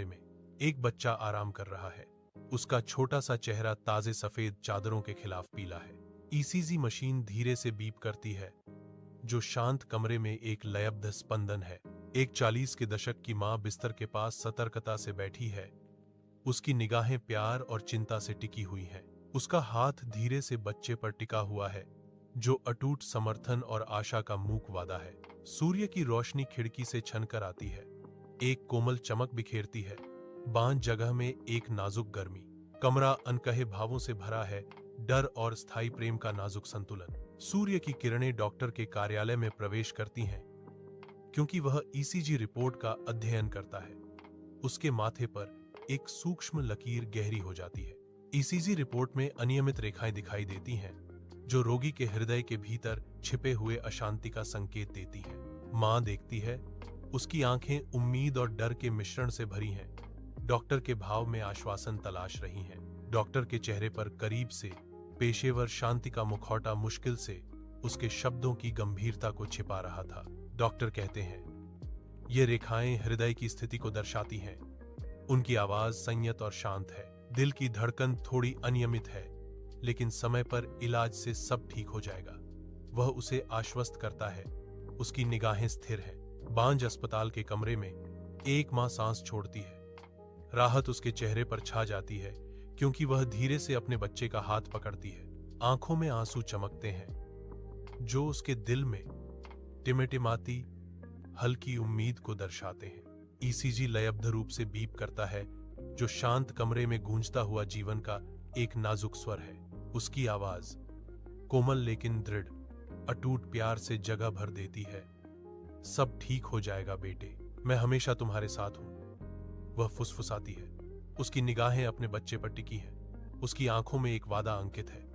कमरे में एक बच्चा आराम कर रहा है। उसका छोटा सा चेहरा ताजे सफेद चादरों के खिलाफ पीला है। ईसीजी मशीन धीरे से बीप करती है, जो शांत कमरे में एक लयबद्ध स्पंदन है। एक 40 के दशक की मां बिस्तर के पास सतर्कता से बैठी है। उसकी निगाहें प्यार और चिंता से टिकी हुई हैं। उसका हाथ धीरे से बच्चे पर टिका हुआ है, जो अटूट समर्थन और आशा का मूक वादा है। सूर्य की रोशनी खिड़की से छनकर आती है, एक कोमल चमक बिखेरती है। बांझ जगह में एक नाजुक गर्मी। कमरा अनकहे भावों से भरा है, डर और स्थायी प्रेम का नाजुक संतुलन। सूर्य की किरणें डॉक्टर के कार्यालय में प्रवेश करती हैं, क्योंकि वह ईसीजी रिपोर्ट का अध्ययन करता है। उसके माथे पर एक सूक्ष्म लकीर गहरी हो जाती है। ईसीजी रिपोर्ट में अनियमित रेखाएं दिखाई देती हैं, जो रोगी के हृदय के भीतर छिपे हुए अशांति का संकेत देती हैं। मां देखती है, उसकी आंखें उम्मीद और डर के मिश्रण से भरी हैं। डॉक्टर के भाव में आश्वासन तलाश रही हैं। डॉक्टर के चेहरे पर करीब से पेशेवर शांति का मुखौटा मुश्किल से उसके शब्दों की गंभीरता को छिपा रहा था। डॉक्टर कहते हैं, ये रेखाएं हृदय की स्थिति को दर्शाती हैं। उनकी आवाज संयत और शांत है। दिल की धड़कन थोड़ी अनियमित है, लेकिन समय पर इलाज से सब ठीक हो जाएगा। वह उसे आश्वस्त करता है। उसकी निगाहें स्थिर हैं। बांझ अस्पताल के कमरे में एक मां सांस छोड़ती है। राहत उसके चेहरे पर छा जाती है, क्योंकि वह धीरे से अपने बच्चे का हाथ पकड़ती है। आंखों में आंसू चमकते हैं, जो उसके दिल में टिमटिमाती हल्की उम्मीद को दर्शाते हैं। ईसीजी लयबद्ध रूप से बीप करता है, जो शांत कमरे में गूंजता हुआ जीवन का एक नाजुक स्वर है। उसकी आवाज कोमल लेकिन दृढ़, अटूट प्यार से जगह भर देती है। सब ठीक हो जाएगा बेटे, मैं हमेशा तुम्हारे साथ हूं। वह फुसफुसाती है। उसकी निगाहें अपने बच्चे पर टिकी हैं। उसकी आंखों में एक वादा अंकित है,